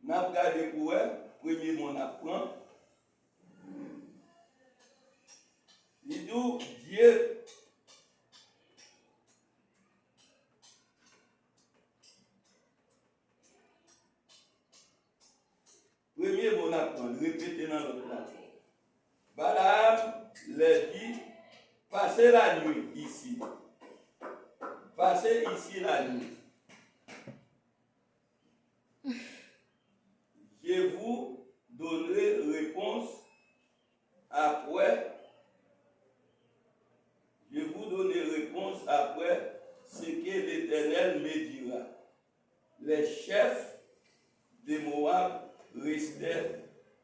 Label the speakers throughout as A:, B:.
A: N'a regardé pour elle, premier mon apprend. Il dit Dieu. Premier mon apprend, répétez dans notre langue. Balaam leur dit, passez la nuit ici. Passez ici la nuit. Je vous donnerai réponse après. Je vous donnerai réponse après ce que l'Éternel me dira. Les chefs de Moab restèrent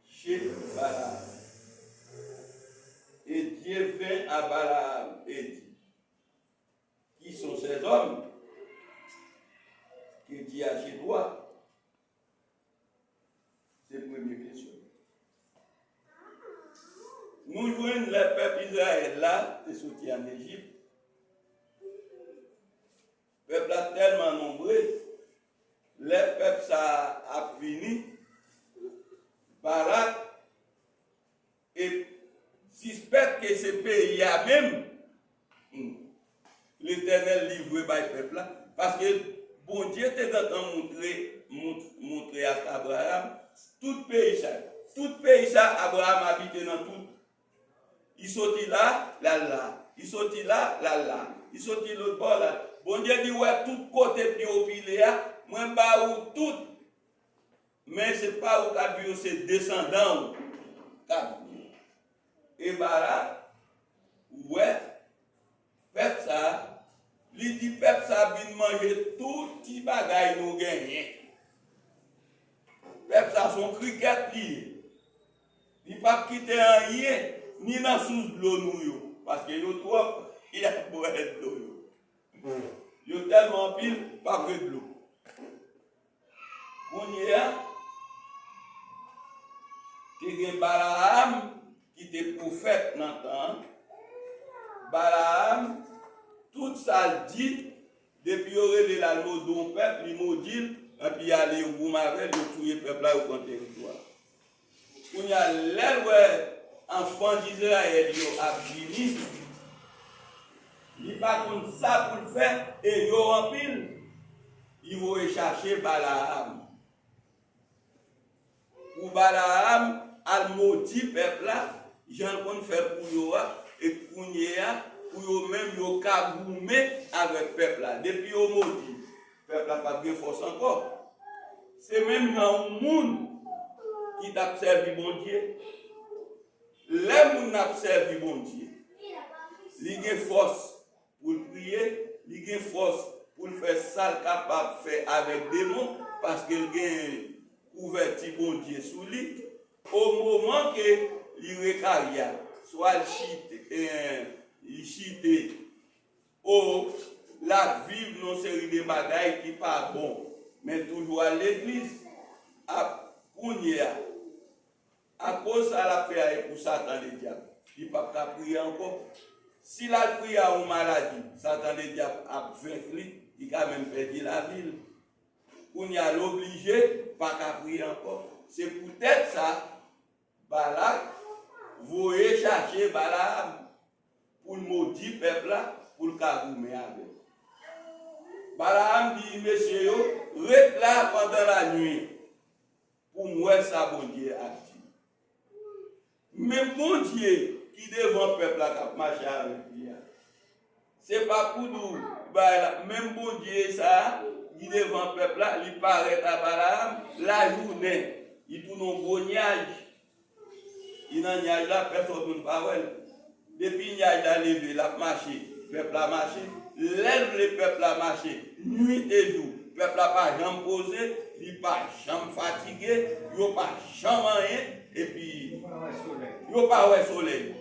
A: chez Balaam. Et Dieu vint à Balaam et dit, qui sont ces hommes que Dieu a chez toi? C'est la première question. Nous jouons le peuple d'Israël là, qui est sorti en Égypte. Le peuple est tellement nombreux, le peuple ça a fini. Barak et suspecte que ce pays a même l'Éternel livré par le peuple là. Parce que bon Dieu était en train de montrer à Abraham tout pays ça, Abraham habitait dans tout. Il sortit là, là. Il sortit là, là. Il sortit l'autre bord là. Bon Dieu dit ouais, tout côté puis au pile moi ba ou tout. Mais c'est pas au cas de ses descendants. Et Barak, ouais, peuple ça, lui dit peuple ça vient manger tout petit bagaille nous gagner. Peuple ça son cricket lié. Il pas quitter rien ni dans sous de l'eau nous parce que yo trop il y a boire de l'eau. Yo tellement pile pas de l'eau. On y est que Balaam qui était prophète dans le temps, Balaam, tout ça dit, depuis qu'il y a le mot d'un peuple, il maudit, et puis il y a les Roumavel, il tuer le peuple là au territoire. Il y a les enfants d'Israël qui ont fini, ils ne pas comme ça pour le faire, et ils ont en pile, ils vont chercher Balaam. Pour Balaam, al maudit peuple là, j'en qu'on fait pour yo et pour yo même yo kagoumé avec peuple là. Depuis yo maudit, peuple là pas bien force encore. C'est même un monde qui t'a servi bon Dieu. Les moun n'a servi bon Dieu. Il a force pour prier, il a force pour faire ça capable de faire avec des mots parce qu'il a couverti bon Dieu sous lui. Au moment que l'Irécaria soit chité, ou la vivre dans une série de bagailles qui pas bon, mais toujours à l'église, à cause de la prière pour Satan le diable, il ne peut pas prier encore. S'il a prié à une maladie, Satan le diable a vaincu, il a même perdu la ville. On y a l'obligé, pas qu'à prier encore. C'est peut-être ça. Balak, vous chercher Balaam pour le maudit peuple là, pour le kagoumer avec. Balaam dit, monsieur, reste là pendant la nuit pour moi ça bon Dieu a dit. Mais bon Dieu qui devant le peuple là qui marche avec lui, c'est pas pour nous, même bon Dieu ça, qui devant le peuple là, il paraît à Balaam la journée, il tourne un gros nuage. Il n'a pas là, personne ne parle. Depuis qu'il a levé, il a marché, le peuple a marché. Lève le peuple a marché, nuit et jour. Le peuple n'a pas jamais posé, il n'a pas jamais fatigué, il n'a pas jamais rien, et puis il n'a pas de soleil.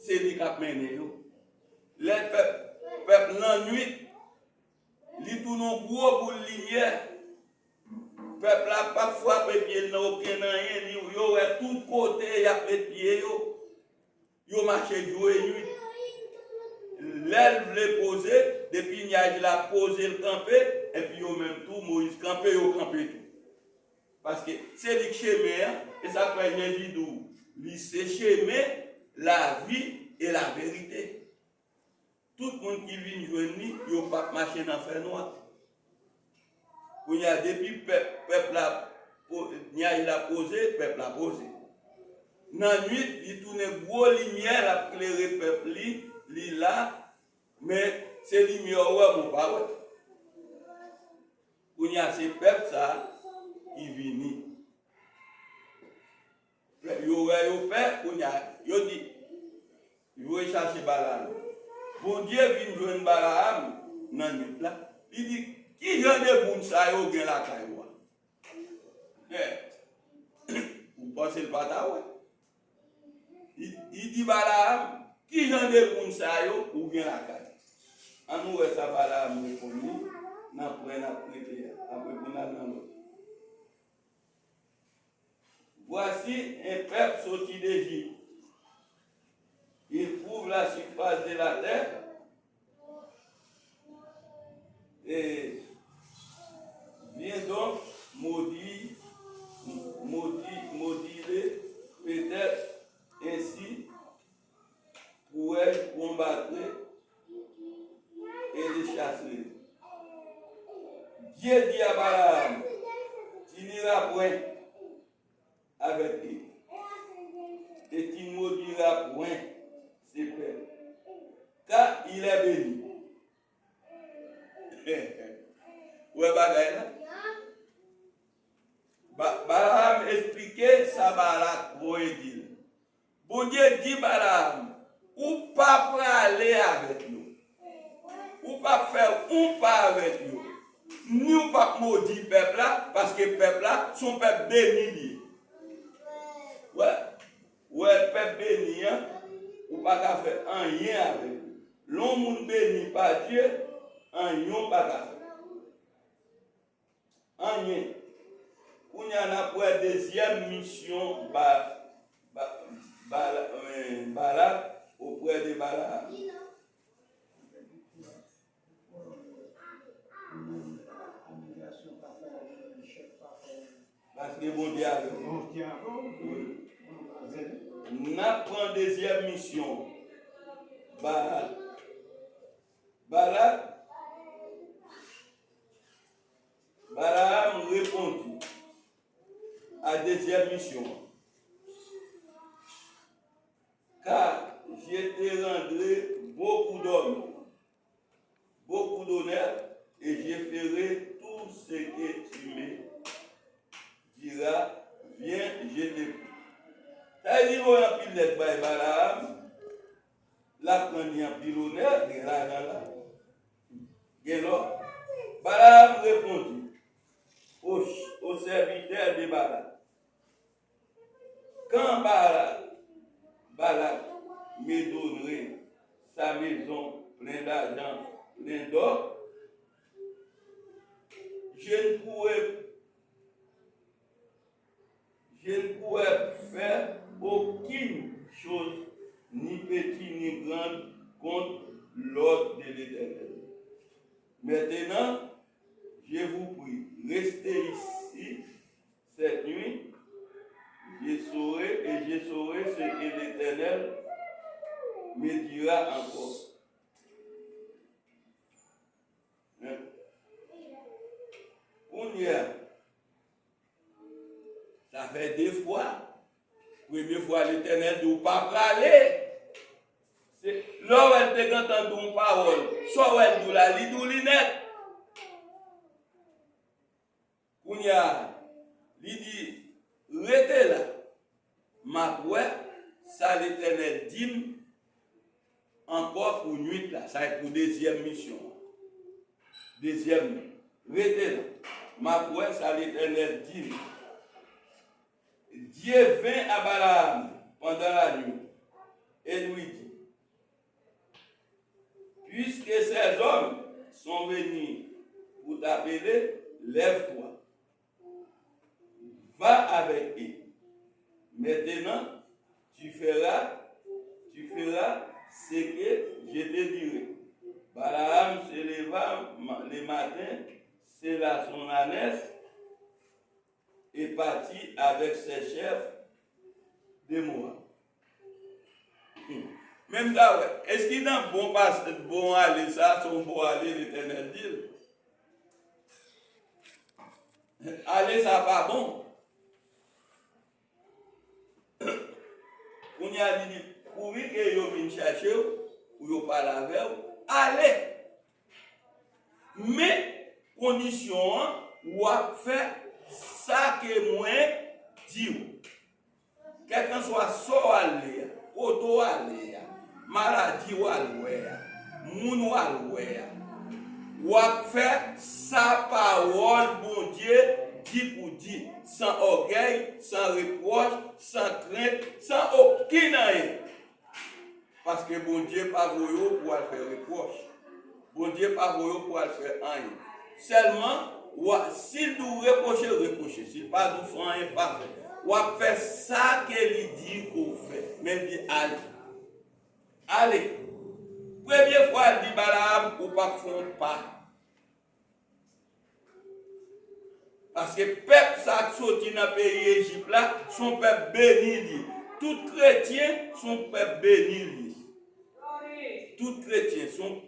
A: C'est lui qui a mené. Le peuple, la nuit, il tourne un gros bout de lumière. Le peuple n'a pas frappé pied, il n'a aucun rien, il a tout côté, il a fait pied, il a marché jour et nuit. L'elve l'a posé, depuis il a posé le campé, et puis il même tout, Moïse campé, il a campé tout. Parce que c'est le chemin, et ça peut être d'où? C'est chemin, la vie et la vérité. Tout le monde qui vient joindre, il ne pas marcher dans le fer noir. Quand il y a depuis peuple il a posé, peuple a posé. Dans la nuit, il tourne gros lumière, la éclairer peuple, il là, mais c'est lumière, ouais, mon pas. Quand il y a ces peuples, ça, qui viennent. Il y aurait un père, il dit, il veut chercher Balaam. Bon Dieu vient joindre Balaam dans la nuit là. Il dit, qui j'en ai bon ça, il y a la caille. Vous pensez le pata, il dit Balaam, qui j'en ai bon ça, ou bien la caille. En nous, ça Balaam répond, n'a prêté, après qu'on a dans l'autre. Voici un peuple sorti d'Égypte. Il couvre la surface de la terre et vient donc maudire peut-être ainsi pourrait combattre et les chasser. Dieu dit à Balaam, tu n'iras point avec lui et tu ne maudiras point ses pères, car il est béni. Ouais, bagaille là. Balaam expliquait ça Balak pour dire. Bon Dieu dit Balaam, ou pas pour aller avec nous, ou pas faire un pas avec nous, ni ou pas maudire peuple là, parce que peuple là, son peuple béni. Ouais, peuple béni, hein, ou pas faire un rien avec nous. L'homme béni par Dieu, un rien pas faire. Un rien. On y en a pour la deuxième mission, Balak auprès de Balaam. Parce que bon Dieu a on apprend deuxième mission. Balaam répondit à deuxième mission. Car je te rendrai beaucoup d'hommes, beaucoup d'honneur, et je ferai tout ce que tu me diras. Viens, je te prie. C'est-à-dire qu'on a pris les Balaam, la première en pile honneur, Balaam répondit au serviteur de Balak. Quand Balak me donnerait sa maison pleine d'argent, pleine d'or, je ne pourrais faire aucune chose, ni petite ni grande, contre l'ordre de l'Éternel. Maintenant, je vous prie, restez ici cette nuit. Je saurai ce que l'Éternel me dira encore. On y est. Ça fait 2 fois. Première fois, l'Éternel ne pas parler. Là où elle te entend une parole, soit où elle dit la lidoulinette. On y a. Il dit, restez là. Ma ouais, ça l'Éternel dit encore pour nuit là. Ça est pour deuxième mission. Deuxième. Restez là. Ma ouais, ça l'Éternel dit. Dieu vint à Balaam pendant la nuit et lui dit, puisque ces hommes sont venus pour t'appeler, lève-toi, va avec eux. Maintenant, tu feras ce que je te dirai. Balaam se leva le matin, c'est là son ânesse, et partit avec ses chefs de Moab. Même là, est-ce qu'il y a un bon aller, ça, son bon aller, l'Éternel dit? Aller, ça pas bon. On y a dit, pour lui que vous venez chercher, ou vous parlez avec vous, allez. Mais, condition, ou à faire ça que moi dis. Quelqu'un soit soit aller, auto aller, maladie ou aller, moun ou aller, ou à faire sa parole, bon Dieu, dit pour dire, sans orgueil, sans reproche, sans crainte, sans aucune rien. Parce que bon Dieu pas voulu pour faire reproche. Bon Dieu pas voulu pour faire rien. Seulement, s'il nous reprocher, s'il pas nous faire rien, pas fait. Ou à faire ça qu'il dit qu'on fait. Mais il dit allez. Allez. Première fois, il dit Balaam, ou pas faire pas. Parce que le peuple ça sorti dans le pays Égypte là, son peuple béni. Tout chrétien, son peuple béni. Tout chrétien, son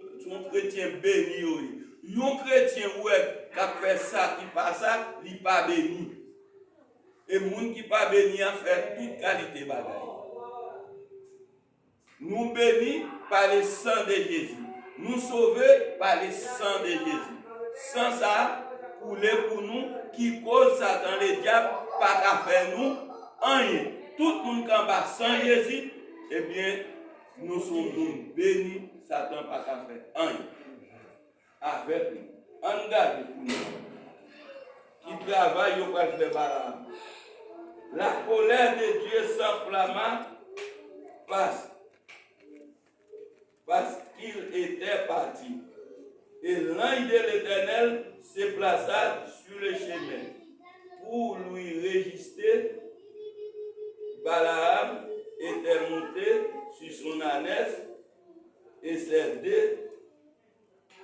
A: chrétien béni. Un chrétien qui a fait ça, qui passe ça, il n'est pas béni. Et les gens qui ne sont pas bénis a fait toute qualité de bagaille. Nous bénis par le sang de Jésus. Nous sauvés par le sang de Jésus. Sans ça, couler pour nous, qui cause Satan, le diable, pas qu'à faire nous, rien. Tout le monde qui est sans Jésus, eh bien, nous sommes bénis, Satan pas qu'à faire rien. Avec nous. On garde pour nous. Qui travaille, il va faire Balaam. La colère de Dieu s'enflamma parce qu'il était parti. Et l'ange de l'Éternel se plaça sur le chemin pour lui résister. Balaam était monté sur son ânesse et ses deux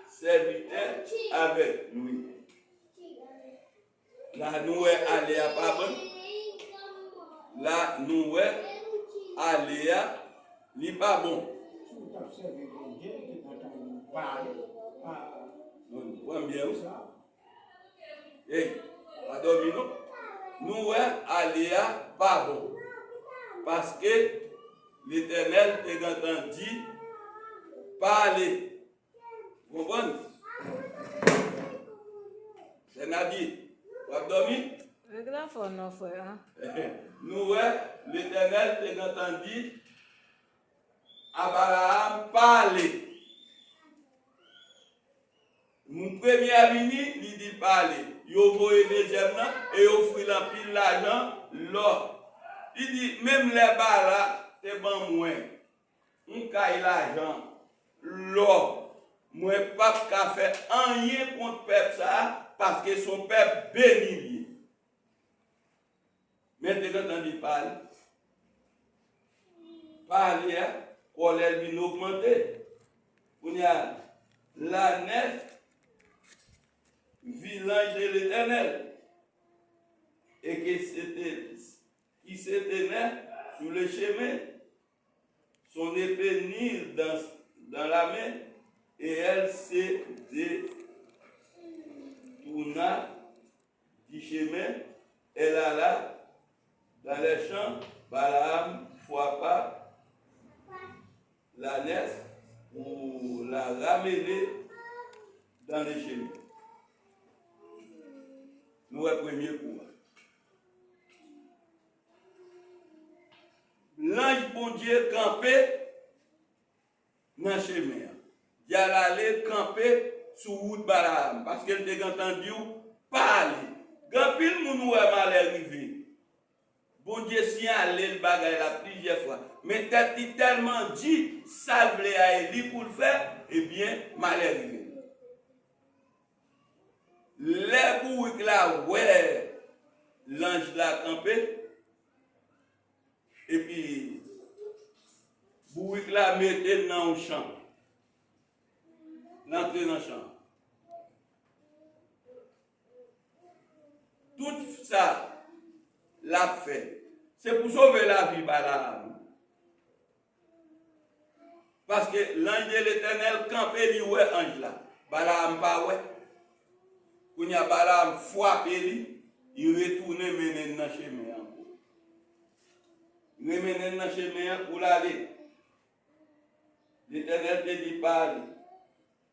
A: serviteurs avec lui. La nouée allait à Pabon. La nouée allait à li pas bon. Non, bien ça. Eh, pas dormi non. Nouée allait à pas bon. Parce que l'Éternel t'a entendu parler. Vous comprenez? C'est Nadir. Vous avez dormi? Nous, l'Éternel t'a entendu à Balaam parler. Mon premier venu, il dit parler. Il a envoyé deuxième et il a offert l'empile l'argent, l'or. Il dit, même les balles, c'est bon moins. On caille l'argent, l'or. Moi, pas qu'à faire rien contre le peuple ça, parce que son peuple béni. Mais tu as entendu parler. Parler, quand elle vient augmenter. On y a la nef, vit l'ange de l'Éternel. Et qui s'était né sur le chemin. Son épée nue dans la main. Et elle se détourna du chemin. Elle alla dans les champs. Balaam frappa la nef pour la ramener dans les chemins. Nous avons premier coup. L'ange bon Dieu campé dans le chemin. Il allait camper sur route Balaam parce qu'elle était entendu parler. Quand pile moun ouais mal arrivé. Bon Dieu si allait le bagage là plusieurs fois. Mais t'as tellement dit ça voulait à Élie pour le faire, eh bien mal arrivé. Les bourriques là ouais l'ange là campé. Et puis bourrique là mettait dans le champ. L'entrée dans le champ. Tout ça, l'a fait. C'est pour sauver la vie Balaam. Parce que l'ange de l'Éternel campait lui ouais ange là. Balaam pas ouais. Quand il y a Balaam frappé lui, il retourne mener dans chemin encore. Il mène dans chemin pour l'aller. L'Éternel te dit parle.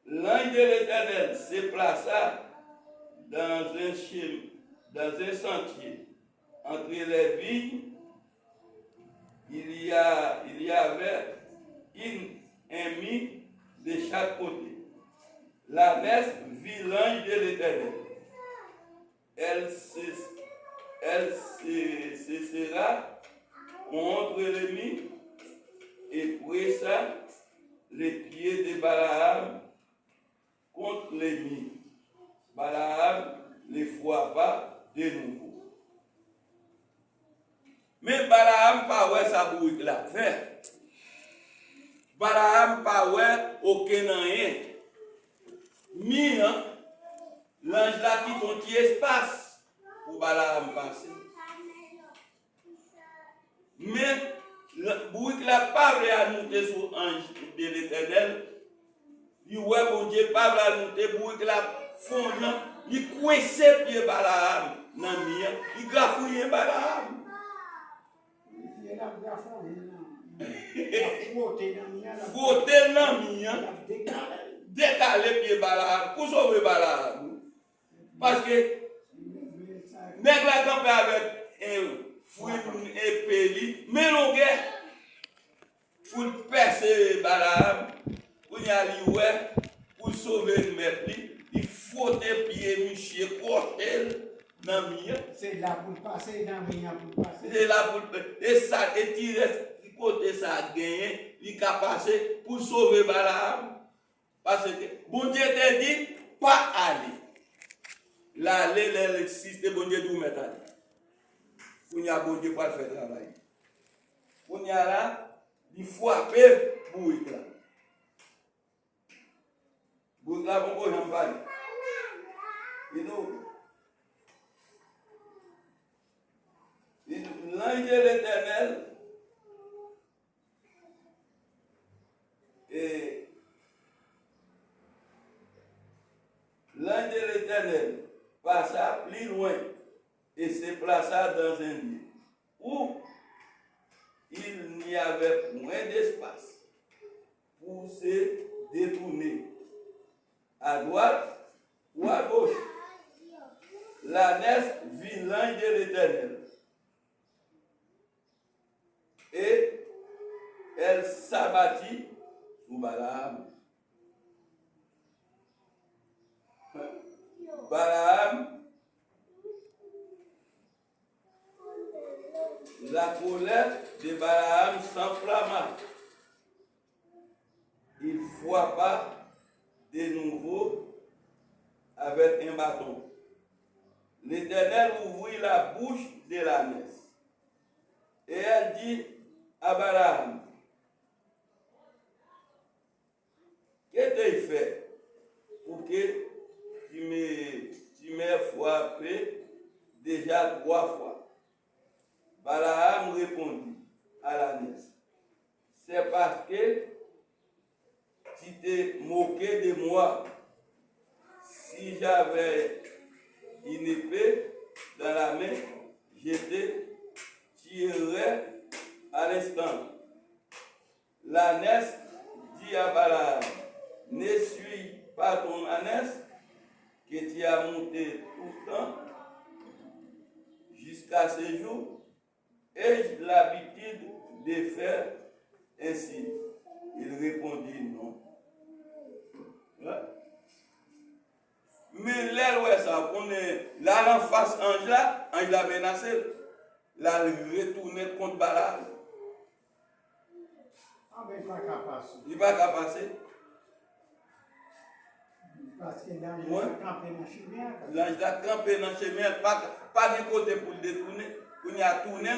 A: L'ange de l'Éternel se plaça dans un sentier entre les vignes. Il y avait un mis de chaque côté. L'ânesse vit l'ange de l'Éternel. Elle se serra contre le mis et pressa les pieds de Balaam contre les mis. Balaam ne frappa de nouveau. Mais Balaam pas ouais sa bouille la fait. Balaam pas ouais aucun rien. Mi l'ange là qui ton petit espace pour Balaam passer. Mais le bouille la pas à monter sur l'ange de l'Éternel. Il ouais bon Dieu pas à monter bouille la fond il coince pied Balaam dans mien, il grafouille Balaam. Frotter dans mien, décaler pied Balaam, pour sauver Balaam. Parce que nèg la campé avec un fruit épée, mais l'on pour percer Balaam, pour y aller ouais, pour sauver le maître, il faut des pieds monsieur crocher dans mien.
B: C'est là pour passer dans mien pour passer.
A: C'est là pour et ça et tirer côté ça a gagné, il a passé pour sauver Balaam. Parce que bon Dieu t'a dit pas aller. Là l'électricité bon Dieu nous mettre aller. On y a bon Dieu pas faire travail. On y a là, il faut appeler bouille là. Bouille là bon on en parle. You know. L'ange de l'Éternel et l'ange de l'Éternel passa plus loin et se plaça dans un lieu où il n'y avait moins d'espace pour se détourner à droite ou à gauche. L'ânesse vit l'ange de l'Éternel et elle s'abattit sur Balaam. Balaam, la colère de Balaam s'enflamma. Il frappa de nouveau avec un bâton. L'Éternel ouvrit la bouche de l'ânesse et elle dit à Balaam, qu'est-ce que tu fais pour que tu m'aies frappé déjà 3 fois? Balaam répondit à l'ânesse, c'est parce que tu t'es moqué de moi. Si j'avais une épée dans la main, je te tirerais à l'instant. L'ânesse dit à Balaam, ne suis pas ton ânesse que tu as monté tout le temps jusqu'à ce jour. Ai-je l'habitude de faire ainsi? Il répondit non. Ouais. Mais l'air ouais ça, on est là en face ange l'a menacé, là retourné contre Balaam.
B: Ah ben pas qu'à passer.
A: Il va pas passer.
B: Parce que l'ange a campé dans le chemin.
A: L'ange a campé dans le chemin, pas de côté pour le détourner. On y a tourné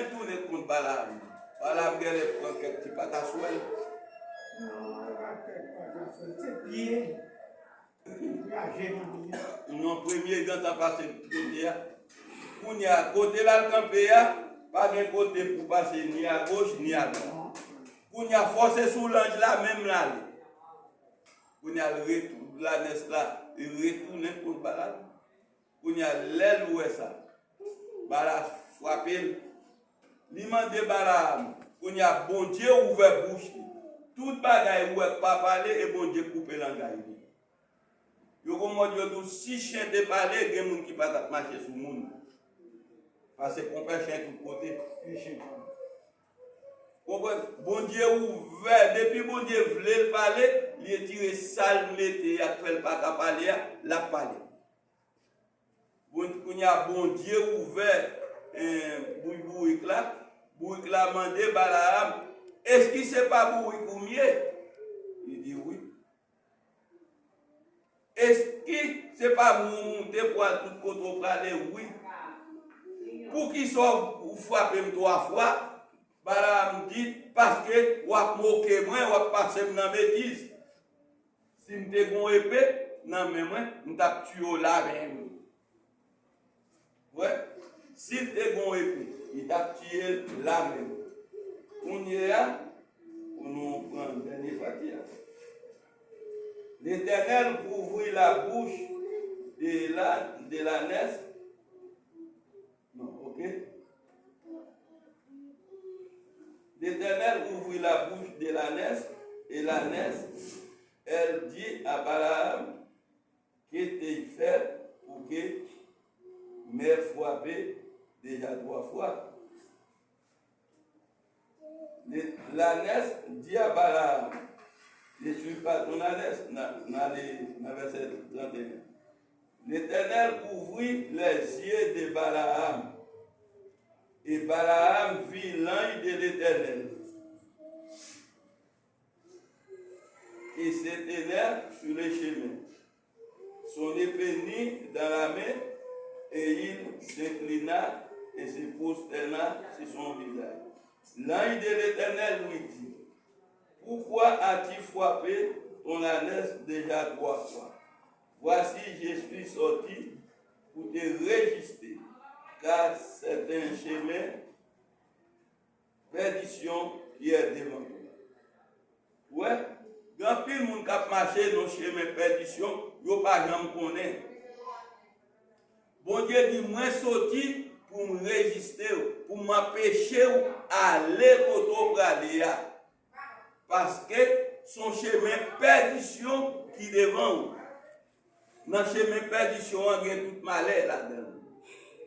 A: contre Balaam. Balaam il prend quelques petits pattes à souhait.
B: Non, il va faire pas ça. C'est pied.
A: Non, premier dans ta passé côté. On y a côté là le campé, pas de côté pour passer ni à gauche ni à droite. Qu'on y a forcé sous l'ange là, même là. Qu'on y a le retour, la nest là, il retourne pour le balade. Qu'on y a l'aile ou ça. Balade frappé. L'imam de balade. Qu'on y a bon Dieu ouvert bouche. Tout bagaille ou pas parler et bon Dieu couper l'engagement. Yo comme Dieu si chien de parler, il y a des gens qui pas marcher sur le monde. Parce qu'on peut chien tout côté. Bon Dieu ouvert, depuis bon Dieu voulait parler, il a tiré sale, il a fait pas qu'à parler, la parler. Bon Dieu ouvert, bouille là, mandé Balaam, est-ce qu'il sait pas bouille pour mieux? Il dit oui. Est-ce que c'est pas monter pour tout côté parler? Oui. Pour qu'il soit frappé 3 fois, Balaam dit parce que ou a moqué moi, ou a passé dans bêtise. Si m'te gon épée, non mais moi, m't'a tué là même. Ouais. Si t'es gon épée, il t'a tué là même. On y est là, on nous prend le dernier parti. L'Éternel ouvrit la bouche de l'ânesse. Non, ok. L'Éternel ouvrit la bouche de l'ânesse, et l'ânesse, elle dit à Balaam, qu'est-ce fait pour que m'ait frappé déjà 3 fois. L'ânesse dit à Balaam, ne suis pas ton ânesse, dans verset 31. L'Éternel ouvrit les yeux de Balaam, et Balaam vit l'ange de l'Éternel qui s'éteignait sur le chemin. Son épée mit dans la main, et il s'inclina et se prosterna sur son visage. L'ange de l'Éternel lui dit, pourquoi as-tu frappé ton ânesse déjà 3 fois? Voici, je suis sorti pour te résister, car c'est un chemin perdition qui est devant toi. Ouais, quand pile moun k'ap marché dans chemin perdition, yo pas jamais connaît. Bon Dieu dit moi sorti pour me résister, pour m'empêcher aller côté pour aller. Parce que son chemin perdition qui devant vous. Dans le chemin perdition, on a toute malheur là-dedans.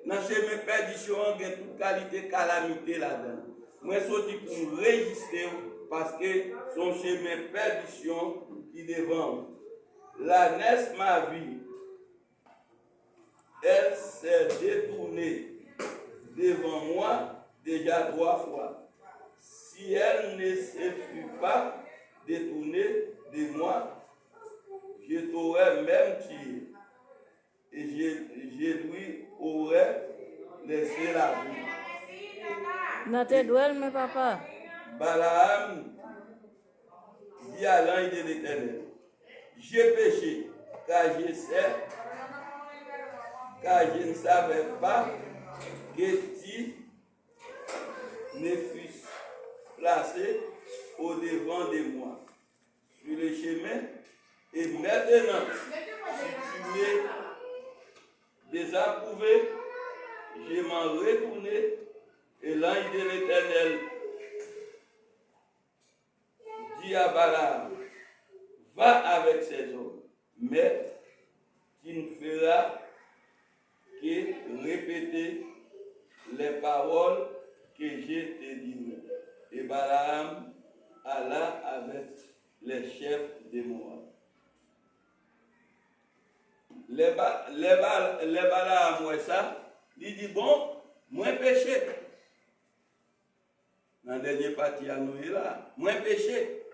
A: Dans le chemin perdition, on a toute qualité, calamité là-dedans. Moi, je suis pour me résister parce que son chemin perdition qui devant vous. L'ânesse ma vie, elle s'est détournée devant moi déjà 3 fois. Si elle ne se fût pas détournée de moi, je t'aurais même tué et je lui aurais laissé la vie.
C: Non, tu dois, mais papa.
A: Balaam dit à l'ange de l'Éternel, j'ai péché car je ne savais pas que tu ne fusses placé au devant de moi sur le chemin. Et maintenant, si tu m'es désapprouvé, je m'en retournerai. Et l'ange de l'Éternel dit à Balaam, va avec ces hommes, mais tu ne feras que répéter les paroles que je te dirai. Et Balaam alla avec les chefs de Moab. Les Balaam, moi ça, il dit bon, moi péché. Dans la dernière partie à nous là, moi péché.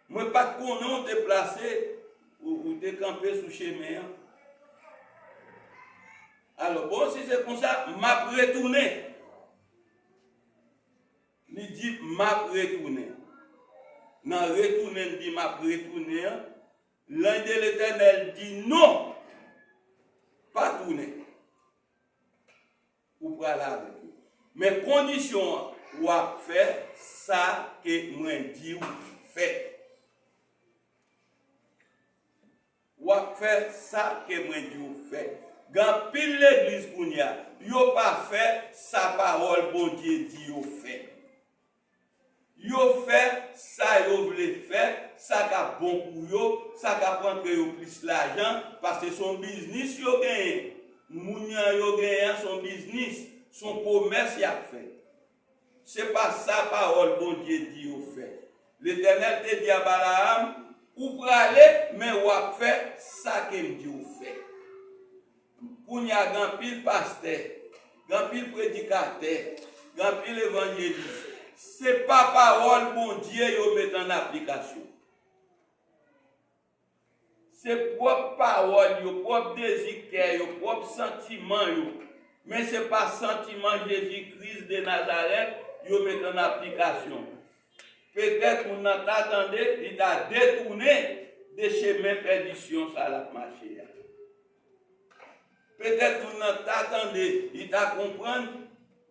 A: Moi pas de qu'on te placé ou te campé sous chemin. Alors bon, si c'est comme ça, m'a retourné. Il dit m'a retourné. Dans retourner, il dit m'a retourné. L'ange de l'Éternel dit non, pas tourner. Ou pas là avec lui. Mais condition ou à faire ça que moi dis ou fait. Ou à faire ça que moi dis ou fait. Quand pile l'église qu'on y a, yo pas fait sa parole bon Dieu dit ou fait. Yo fait ça yo voulait faire, ça ka bon pour yo, ça ka prendre yo plus l'argent parce que son business yo gagne. Mounyan yo gagne son business, son commerce y a fait. C'est pas ça parole bon Dieu dit ou fait. L'Éternel te dit à Balaam, ou pour aller mais ou a fait ça qu'il dit ou fait. Pour y a grand pile pasteur, grand pile prédicateur, grand pile évangéliste. C'est pas parole bon Dieu yo met en application. C'est propre parole, yo propre désir, yo propre sentiment yo. Mais c'est pas sentiment Jésus-Christ de Nazareth yo met en application. Peut-être qu'on t'attendait, il t'a détourné des chemins perdition ça la marché. Peut-être qu'on t'attendait, il t'a comprendre.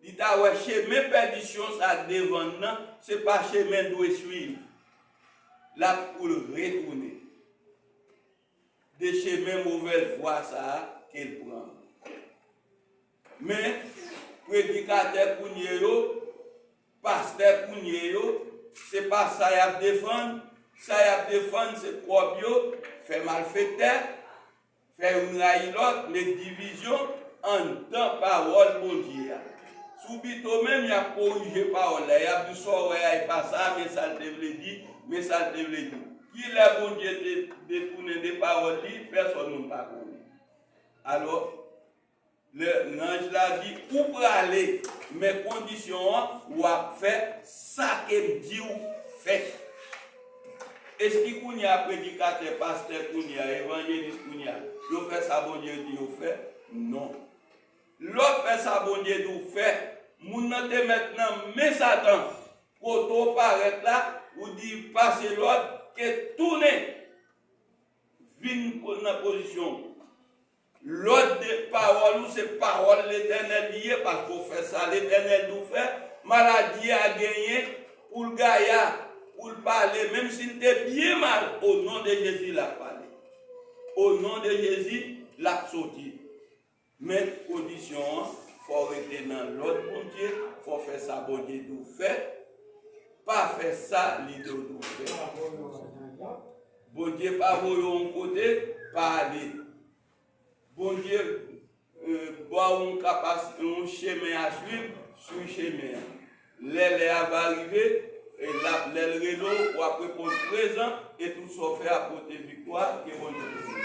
A: Il t'a ouais chemin perdition ça devant non, c'est pas chemin doit suivre. Là pour le retourner. Des chemins mauvaise voie ça qu'il prend. Mais prédicateur Kounyeyo, pasteur Kounyeyo, c'est pas ça y a défendre, ça y a défendre c'est quoi bio, fait malfaiteur, fait une raïlote, les divisions en temps parole bon Dieu. Subito même, il y a corrigé parole. Il y a du sort, il n'y a pas ça, mais ça te veut dire, mais ça te veut dire. Qui l'a bon Dieu détourné des paroles, personne ne pas connu. Alors, l'ange l'a dit, où pour aller, mes conditions, ou à faire ça qu'il dit ou fait. Est-ce qu'il y a prédicateur, pasteur, évangéliste, il fait ça, bon Dieu dit, il fait? Non. L'autre fait ça, bon Dieu dit, il fait. Moun nan te maintenant, mais Satan, quand on paraît là, ou dit, passez l'autre, que tourne, vin dans la position. L'autre des paroles, c'est parole l'Éternel liée, parce qu'on fait ça, l'Éternel nous fait, maladie a gagné, pour le gaillard, pour le parler, même s'il était bien mal, au nom de Jésus, l'a parlé. Au nom de Jésus, l'a sorti. Mais condition, il faut rester dans l'autre bon Dieu, il faut faire ça, bon Dieu nous fait, pas faire ça, l'idée nous fait. Bon Dieu, pas voyons un côté, pas aller. Bon Dieu, un chemin à suivre, sur le chemin. L'aile va arriver, et l'aile réseau, ou après pour le présent, et tout ça fait apporter victoire, et bon Dieu.